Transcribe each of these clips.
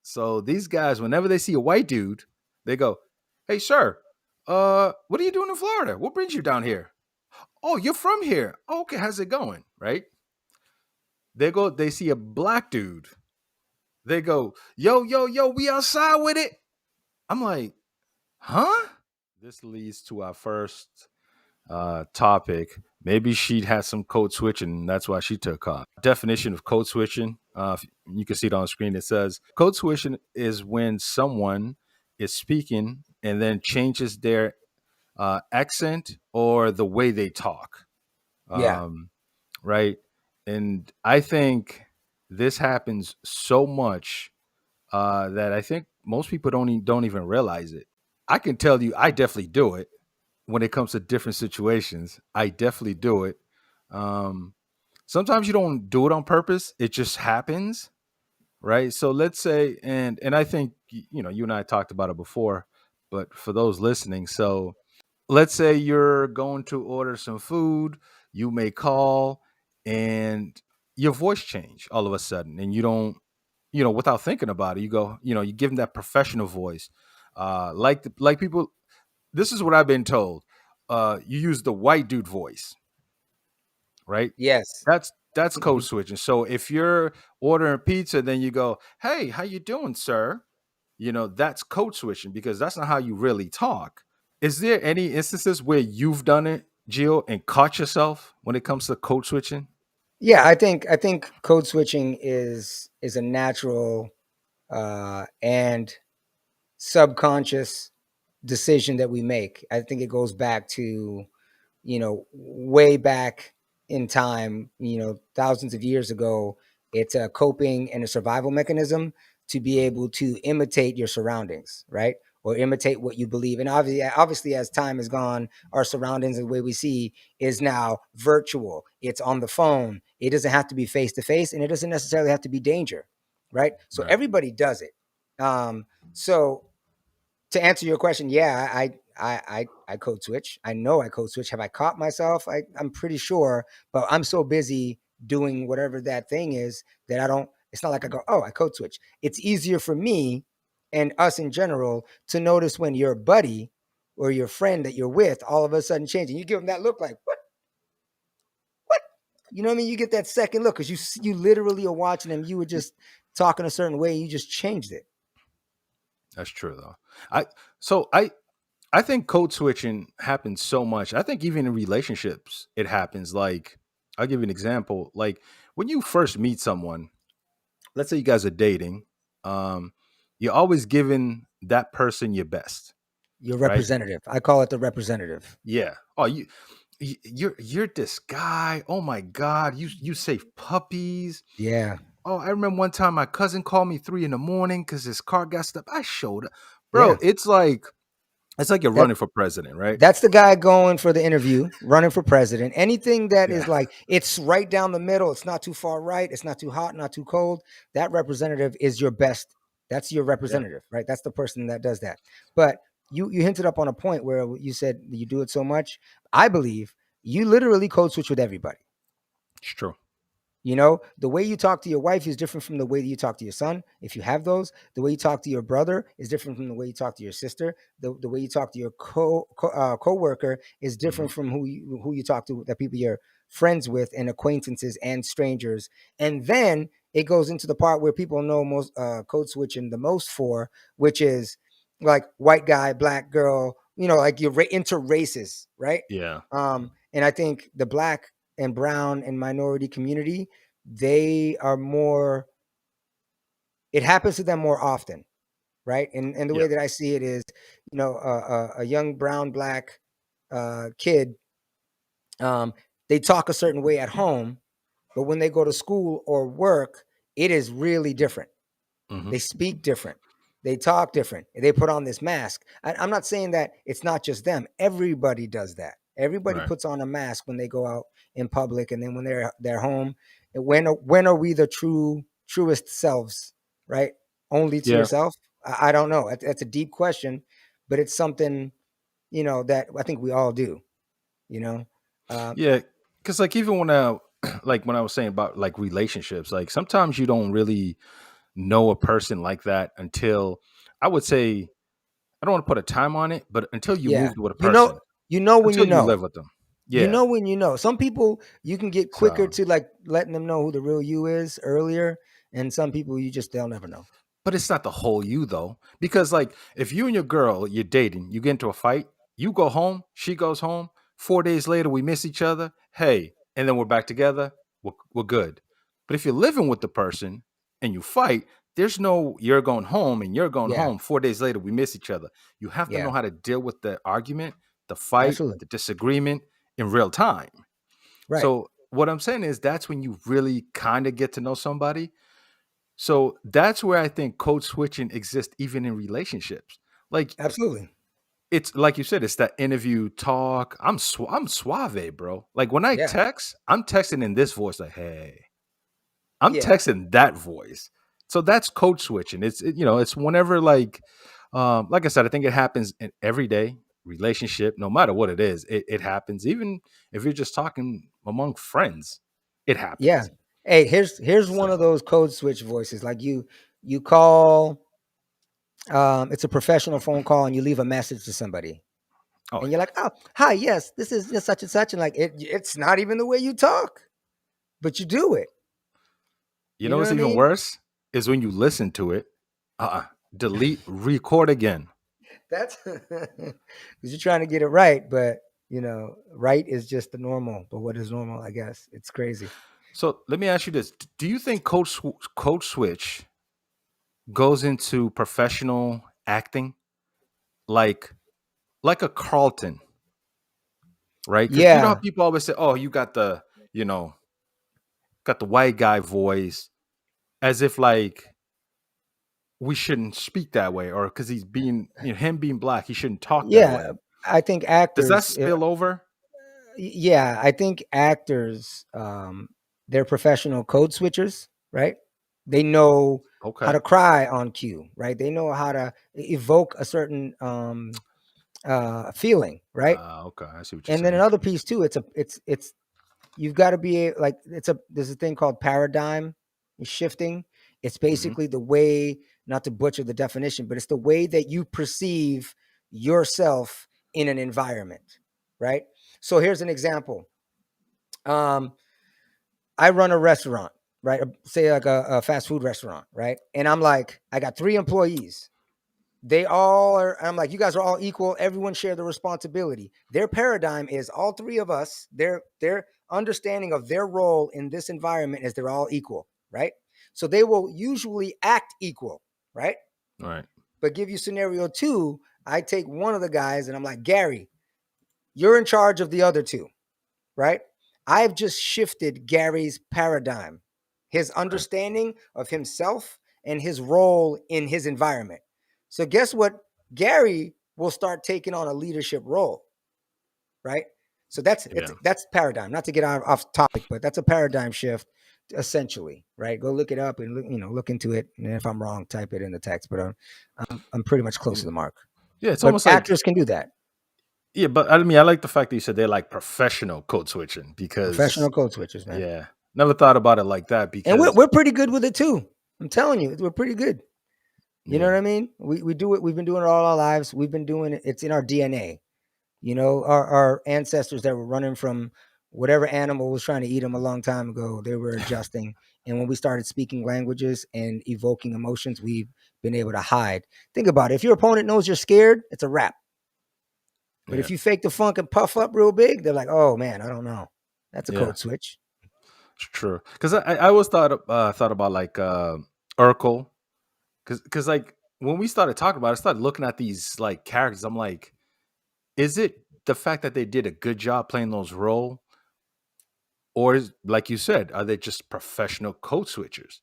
So these guys, whenever they see a white dude, they go, "Hey, sir, what are you doing in Florida? What brings you down here? Oh, you're from here. Oh, okay, how's it going?" Right? They see a black dude. They go, "Yo, yo, yo, we outside with it." I'm like, huh? This leads to our first topic. Maybe she had some code switching, and that's why she took off. Definition of code switching. You can see it on the screen. It says code switching is when someone is speaking and then changes their accent or the way they talk. Yeah. Right. And I think this happens so much that I think most people don't even realize it. I can tell you, I definitely do it when it comes to different situations. I definitely do it. Um, Sometimes you don't do it on purpose; it just happens, right? So let's say, and I think you and I talked about it before, but for those listening, so let's say you're going to order some food, you may call, and your voice change all of a sudden, and you don't, without thinking about it, you go, you give them that professional voice, like people. This is what I've been told. You use the white dude voice, right? Yes. That's code switching. So if you're ordering pizza, then you go, "Hey, how you doing, sir?" That's code switching because that's not how you really talk. Is there any instances where you've done it, Jill, and caught yourself when it comes to code switching? Yeah, I think code switching is a natural and subconscious decision that we make. I think it goes back to, way back in time, thousands of years ago. It's a coping and a survival mechanism to be able to imitate your surroundings, right? Or imitate what you believe. And obviously, as time has gone, our surroundings and the way we see is now virtual. It's on the phone. It doesn't have to be face to face, and it doesn't necessarily have to be danger, right? So Right. everybody does it. So to answer your question, yeah, I code switch. I know I code switch. Have I caught myself? I'm pretty sure, but I'm so busy doing whatever that thing is that I don't. It's not like I go, oh, I code switch. It's easier for me and us in general to notice when your buddy or your friend that you're with all of a sudden changing. You give them that look like what? You know what I mean? You get that second look because you literally are watching them. You were just talking a certain way. You just changed it. That's true though. I so I think code switching happens so much. I think even in relationships it happens. Like I'll give you an example. Like when you first meet someone, let's say you guys are dating, um, you're always giving that person your best, Your right? representative. I call it the representative. Yeah. Oh, you're this guy. Oh my God, you save puppies. Yeah. Oh, I remember one time my cousin called me 3 in the morning because his car got stuck. I showed up, bro. Yeah. It's like you're That running for president, right? that's the guy going for the interview, running for president. Anything that is Yeah, like it's right down the middle, it's not too far right, it's not too hot, not too cold. That representative is your best. That's your yeah, representative, right? That's the person that does that. But you hinted up on a point where you said you do it so much. I believe you literally code switch with everybody. it's true. The way you talk to your wife is different from the way that you talk to your son. If you have those, the way you talk to your brother is different from the way you talk to your sister. The way you talk to your coworker is Hmm. different from who you talk to, the people you're friends with and acquaintances and strangers. And then it goes into the part where people know most code switching the most for, which is like white guy, black girl. Like you're inter races, right? Yeah, And I think the black and brown and minority community, they are more, it happens to them more often, right? And the yeah, way that I see it is, a young brown black kid, um, they talk a certain way at home, but when they go to school or work, it is really different. hmm, They speak different. They talk different. They put on this mask. I'm not saying that it's not just them. Everybody does that. Everybody right. puts on a mask when they go out in public, and then when they're home. When are we the truest selves? Right? Only to Yeah, yourself. I don't know. That's a deep question, but it's something that I think we all do. You know. Um, yeah. Because like even when I like when I was saying about like relationships, like sometimes you don't really know a person like that until, I would say, I don't want to put a time on it, but until you Yeah. moved with a person, You know when you until you know. live with them. You Yeah. know when you know. Some people you can get quicker So, to like letting them know who the real you is earlier, and some people you just they'll never know. but it's not the whole you though, because like if you and your girl, you're dating, you get into a fight, you go home, she goes home. 4 days later, we miss each other. Hey, and then we're back together. We're good. But if you're living with the person and you fight, there's no you're going home and you're going Yeah. home. 4 days later, we miss each other. You have to know Yeah. how to deal with the argument, the fight, Absolutely. the disagreement in real time. Right. So what I'm saying is that's when you really kind of get to know somebody. So that's where I think code switching exists even in relationships. Like Absolutely. it's like you said, it's that interview talk. I'm suave, bro. Like when I Yeah. text, I'm texting in this voice, like, hey, I'm Yeah. texting that voice. So that's code switching. It's whenever like I said, I think it happens in everyday relationship, no matter what it is. It happens. Even if you're just talking among friends, it Yeah. happens. Hey, here's one of So, those code switch voices. Like you call it's a professional phone call and you leave a message to somebody. oh And you're yeah. like, "Oh, hi, yes, this is just such and such." And like it's not even the way you talk, but you do it. You You know know what what's I even mean? worse is when you listen to it. Delete, record again. That's because you're trying to get it right, but right is just the normal. But what is normal? I guess it's crazy. So let me ask you this: do you think code switch goes into professional acting, like a Carlton, right? Because you know how Yeah, people always say, "Oh, you got you know got the white guy voice," as if like we shouldn't speak that way, or because he's being him being black, he shouldn't talk that yeah. way. I think Does that actors. spill over? Yeah, I think actors. They're professional code switchers, right? They know how Okay. to cry on cue, right? They know how to evoke a certain feeling, right? Okay. I see what you're And then saying. another piece too. It's you've got to be like there's a thing called paradigm shifting. It's Hmm. basically the way, not to butcher the definition, but it's the way that you perceive yourself in an environment, right? So here's an example. um I run a restaurant, right? Say like a fast food restaurant, right? And I'm like, I got 3 employees. They all are. I'm like, you guys are all equal. Everyone share the responsibility. Their paradigm is all three of us. Their understanding of their role in this environment is they're all equal, right? So they will usually act equal, right? Right. But give you scenario two, I take one of the guys and I'm like, Gary, you're in charge of the other two, right? I've just shifted Gary's paradigm, his Right. understanding of himself and his role in his environment. So guess what? Gary will start taking on a leadership role, right? So Yeah. that's paradigm. Not to get off topic, but that's a paradigm shift essentially, right? Go look it up and look into it. And if I'm wrong, type it in the text. But I'm pretty much close to Yeah. the mark. Yeah. It's But almost like actors can do that. yeah, but I mean, I like the fact that you said they're like professional code switching because Professional code switchers, man. yeah, never thought about it like that And we're because we're pretty good with it too. I'm telling you, we're pretty good. You know what yeah, I mean? We do it. We've been doing it all our lives. We've been doing it. It's in our DNA. Our ancestors that were running from whatever animal was trying to eat them a long time ago, they were adjusting. And when we started speaking languages and evoking emotions, we've been able to hide. Think about it. If your opponent knows you're scared, it's a wrap. But yeah, if you fake the funk and puff up real big, they're like, "Oh man, I don't know." That's a yeah, code switch. it's true. Because I always thought about like Urkel because like when we started talking about it, I started looking at these like characters. I'm like, is it the fact that they did a good job playing those roles, or is like you said, are they just professional code switchers?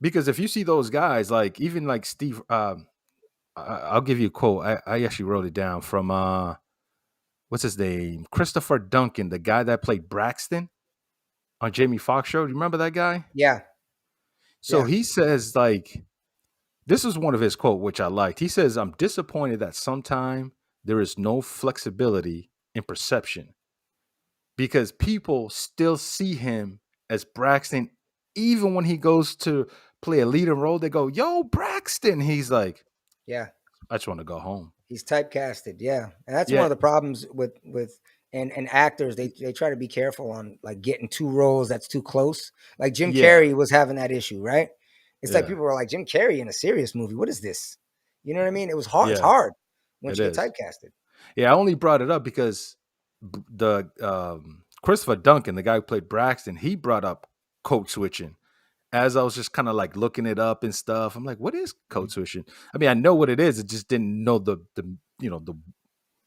Because if you see those guys, like even like Steve, I'll give you a quote. I actually wrote it down from what's his name? Christopher Duncan, the guy that played Braxton on Jamie Foxx show. Do you remember that guy? Yeah, So yeah, he says like this is one of his quote, which I liked. He says, "I'm disappointed that sometimes there is no flexibility in perception because people still see him as Braxton, even when he goes to play a leading role, they go, "Yo, Braxton." He's like, Yeah. "I just want to go home." He's typecasted, yeah, and that's one Yeah, of the problems with and actors. They try to be careful on like getting two roles that's too close. Like Jim yeah, Carrey was having that issue, right? It's like yeah, people were like, Jim Carrey in a serious movie. What is this? You know what I mean? It was hard. It's yeah. hard once It you get is. typecasted. Yeah, I only brought it up because the Christopher Duncan, the guy who played Braxton, he brought up code switching. As I was just kind of like looking it up and stuff, I'm like, "What is code Mhm. switching?" I mean, I know what it is. I just didn't know the you know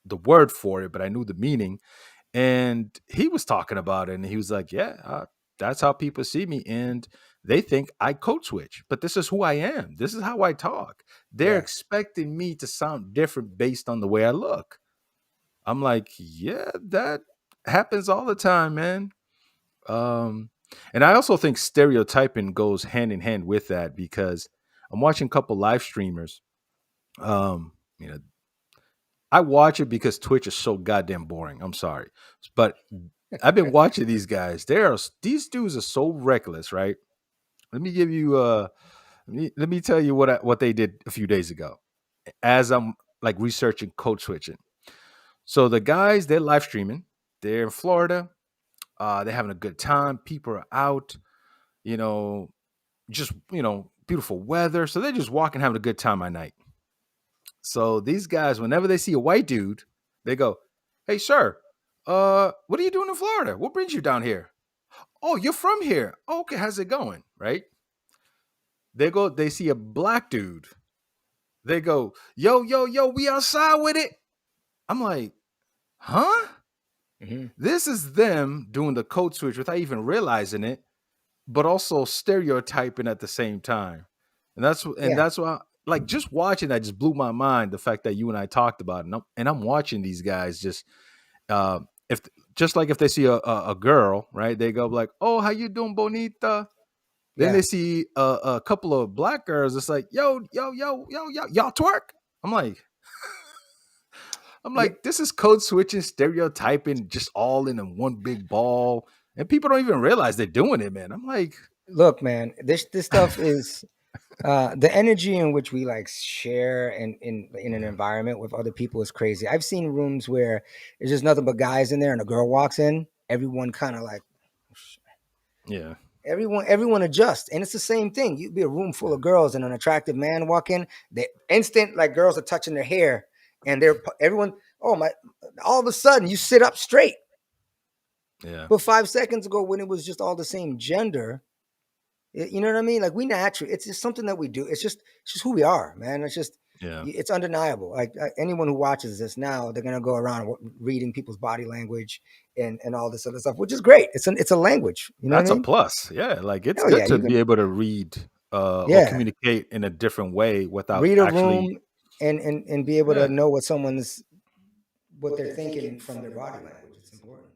the word for it, but I knew the meaning. And he was talking about it, and he was like, "Yeah, that's how people see me, and they think I code switch. But this is who I am. This is how I talk. They're Yeah, expecting me to sound different based on the way I look." I'm like, "Yeah, that happens all the time, man." Um, and I also think stereotyping goes hand in hand with that because I'm watching a couple live streamers. You know, I watch it because Twitch is so goddamn boring. I'm sorry, but I've been watching these guys. These dudes are so reckless, right? Let me give you let me tell you what they did a few days ago as I'm like researching code switching. So the guys, they're live streaming. They're in Florida. They're having a good time. People are out, you know, just beautiful weather. So they're just walking, having a good time at night. So these guys, whenever they see a white dude, they go, "Hey, sir, what are you doing in Florida? What brings you down here? Oh, you're from here. Oh, okay, how's it going?" Right? They see a black dude. They go, "Yo, yo, yo, we outside with it." I'm like, huh? hmm This is them doing the code switch without even realizing it, but also stereotyping at the same time. And yeah, that's why, like, just watching that just blew my mind. The fact that you and I talked about it, and I'm watching these guys just if just like if they see a girl, right? They go like, "Oh, how you doing, bonita?" Then they yeah. see a couple of black girls. It's like, "Yo, yo, yo, yo, yo, y'all twerk." I'm like, I'm Yeah. like, this is code switching, stereotyping, just all in a one big ball, and people don't even realize they're doing it, man. I'm like, Look, man, this stuff is the energy in which we like share in an yeah, environment with other people is crazy. I've seen rooms where there's just nothing but guys in there, and a girl walks in, everyone kind of like yeah, everyone adjusts, and it's the same thing. You'd be a room full yeah, of girls, and an attractive man walk in, the instant like girls are touching their hair, and they're everyone. Oh my! All of a sudden, you sit up straight. yeah, But 5 seconds ago, when it was just all the same gender, you know what I mean? Like we naturally, it's just something that we do. It's just who we are, man. It's just yeah. it's undeniable. Like anyone who watches this now, they're gonna go around reading people's body language and all this other stuff, which is great. It's a language. You know what I That's a mean? plus. Yeah, like it's Hell good yeah, to you be can able to read or yeah communicate in a different way without read a actually. room and be able to Yeah, know what they're thinking from their body language. It's important.